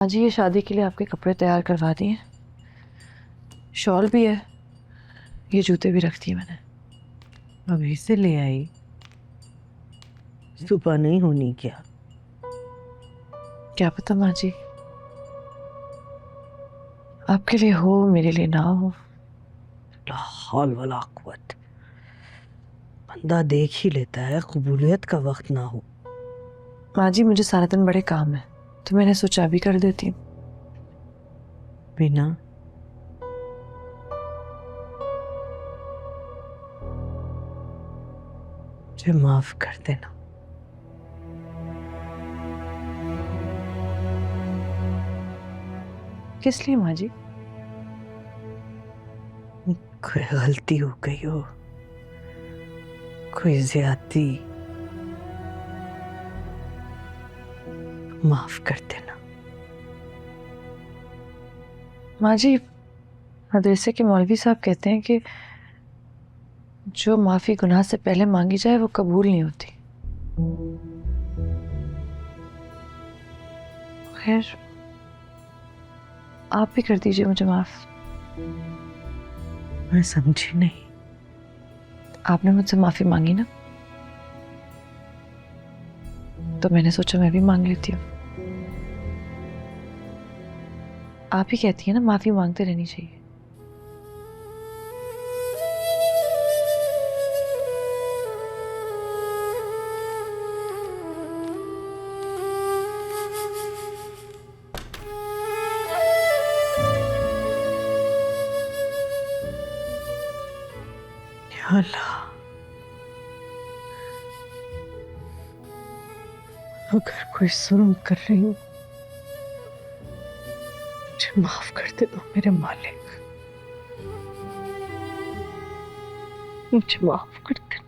आज ये शादी के लिए आपके कपड़े तैयार करवा दिए, शॉल भी है, ये जूते भी रख दिए मैंने। अभी से ले आई, सुबह नहीं होनी क्या? क्या पता माँ जी, आपके लिए हो मेरे लिए ना हो। ला हौल वला कुव्वत। बंदा देख ही लेता है, कबूलियत का वक्त ना हो। माँ जी मुझे सारा दिन बड़े काम है, तो मैंने सोचा भी कर देती हूँ। बिना मुझे माफ कर देना। किस लिए माँ जी? कोई गलती हो गई हो, कोई ज्यादती, माफ कर देना। माँ जी मदरसे के मौलवी साहब कहते हैं कि जो माफी गुनाह से पहले मांगी जाए वो कबूल नहीं होती। खैर आप भी कर दीजिए मुझे माफ। मैं समझी नहीं। आपने मुझसे माफी मांगी ना, तो मैंने सोचा मैं भी मांग लेती हूँ। आप ही कहती है ना माफी मांगते रहनी चाहिए। या अल्लाह, अगर कोई जुल्म कर रही हूँ, मुझे माफ कर दे दो मेरे मालिक। मुझे माफ कर देना।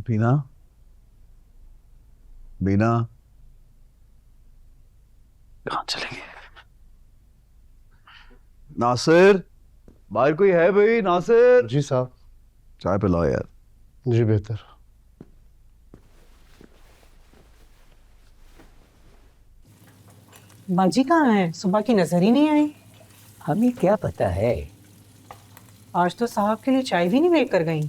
बीना, बीना, कहाँ चले गए? नासिर, बाहर कोई है भाई? नासिर, जी साहब। चाय पिलाओ यार। जी बेहतर। बाजी कहाँ है? सुबह की नजर ही नहीं आई। हमें क्या पता है। आज तो साहब के लिए चाय भी नहीं लेकर गई।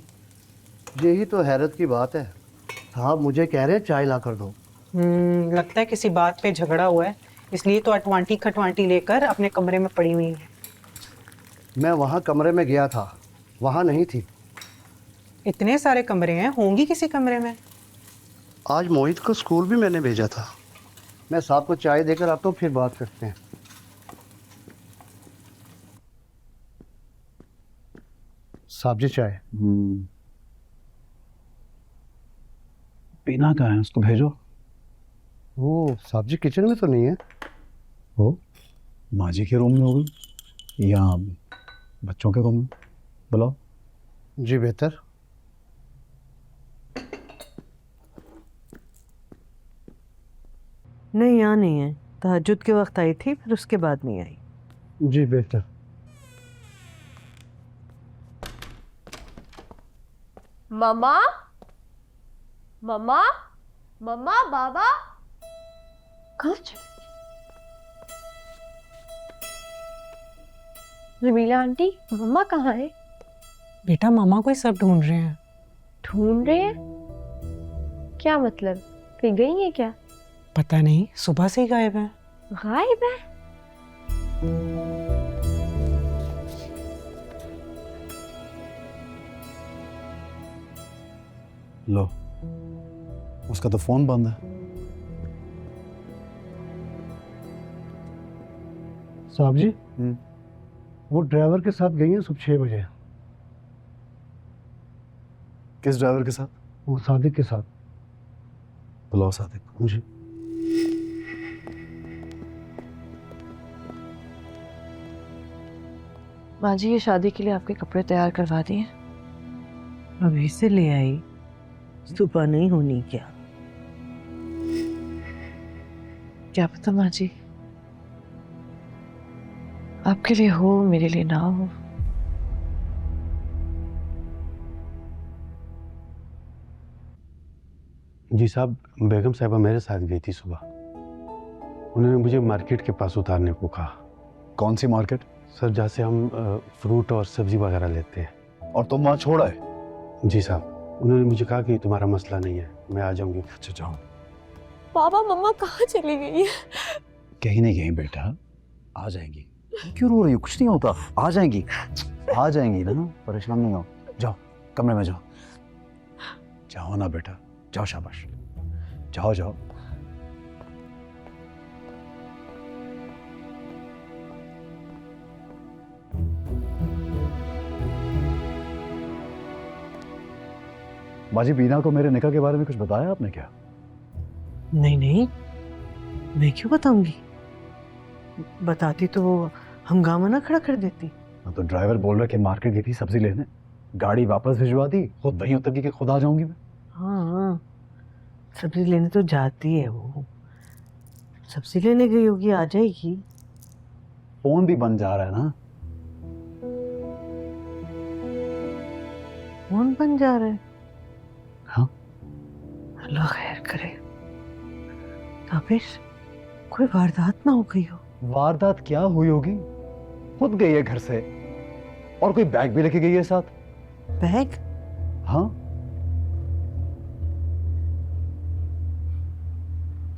यही तो हैरत की बात है, साहब मुझे कह रहे हैं चाय ला कर दो। लगता है किसी बात पे झगड़ा हुआ है, इसलिए तो अटवांटी खटवांटी लेकर अपने कमरे में पड़ी हुई है। मैं वहाँ कमरे में गया था, वहाँ नहीं थी। इतने सारे कमरे हैं, होंगी किसी कमरे में। आज मोहित को स्कूल भी मैंने भेजा था। मैं साहब को चाय देकर आता हूँ, फिर बात करते हैं। साहब जी चाय। बीना कहाँ है? उसको भेजो। वो साहब जी किचन में तो नहीं है। वो माँ जी के रूम में होगी या बच्चों के रूम में, बुलाओ। जी बेहतर। नहीं, यहाँ नहीं है। तहज्जुद के वक्त आई थी, फिर उसके बाद नहीं आई। जी बेहतर। मम्मा, मम्मा, मम्मा, बाबा कहाँ चले? रमीला आंटी, मम्मा कहाँ है? बेटा मामा को ही सब ढूंढ रहे हैं। ढूंढ रहे हैं? क्या मतलब, कहीं गई है क्या? पता नहीं, सुबह से ही गायब है। गायब है? लो, उसका तो फोन बंद है। साहब जी, वो ड्राइवर के साथ गई हैं सुबह 6 बजे। किस ड्राइवर के साथ? वो सादिक के साथ। बुलाओ सादिक। जी। माँ जी, ये शादी के लिए आपके कपड़े तैयार करवा दिए। अभी से ले आई, सुबह नहीं होनी क्या? क्या पता माँ जी, आपके लिए हो, मेरे लिए ना हो। जी साहब, बेगम साहिबा मेरे साथ गई थी सुबह। उन्होंने मुझे मार्केट के पास उतारने को कहा। कौन सी मार्केट? सर, जहाँ से हम फ्रूट और सब्जी वगैरह लेते हैं। और तुम वहां छोड़ा है? जी साहब, उन्होंने मुझे कहा कि तुम्हारा मसला नहीं है, मैं आ जाऊंगी। अच्छा जाओ। पापा मम्मा कहाँ चली गई है? कहीं नहीं गई बेटा, आ जाएंगी। क्यों रो रही हो? कुछ नहीं होता, आ जाएंगी। आ जाएंगी ना, परेशान नहीं हो। जाओ कमरे में जाओ। जाओ ना बेटा, जाओ, शाबाश, जाओ जाओ। बाजी, बीना को मेरे निकाह के बारे में कुछ बताया आपने क्या? नहीं नहीं, मैं क्यों बताऊंगी? बताती तो वो हंगामा ना खड़ा कर देती। हाँ, तो ड्राइवर बोल रहा कि मार्केट गई थी सब्जी लेने, गाड़ी वापस भिजवा दी, खुद वहीं उतर के खुद आ जाऊंगी मैं। हाँ, सब्जी लेने तो जाती है वो। सब्जी लेने गई होगी, आ जाएगी। फोन भी बन जा रहा है ना। फोन बन जा रहा है? हाँ। अल्लाह खैर करे। ताबिश, कोई वारदात ना हो गई हो? वारदात क्या हुई होगी? खुद गई है घर से, और कोई बैग भी लेके गई है साथ। बैग? हाँ।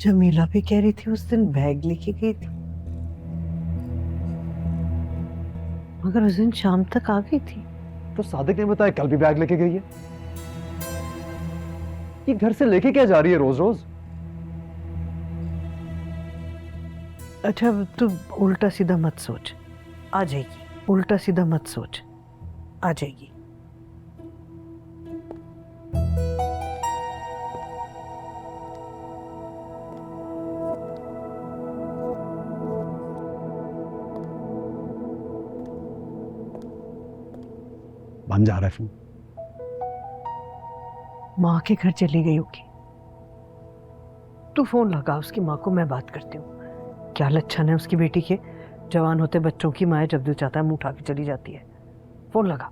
जमीला भी कह रही थी उस दिन बैग लेके गई थी, मगर उस दिन शाम तक आ गई थी। तो सादिक ने बताया कल भी बैग लेके गई है। ये घर से लेके क्या जा रही है रोज रोज? अच्छा, अब तू उल्टा सीधा मत सोच, आ जाएगी। उल्टा सीधा मत सोच, आ जाएगी। बन जा रहा है फोन। माँ के घर चली गई होगी। तू फोन लगा उसकी माँ को, मैं बात करती हूँ। क्या लक्षण है उसकी बेटी के? जवान होते बच्चों की माँ जब दिल चाहता है मुंह उठा के चली जाती है। फोन लगा।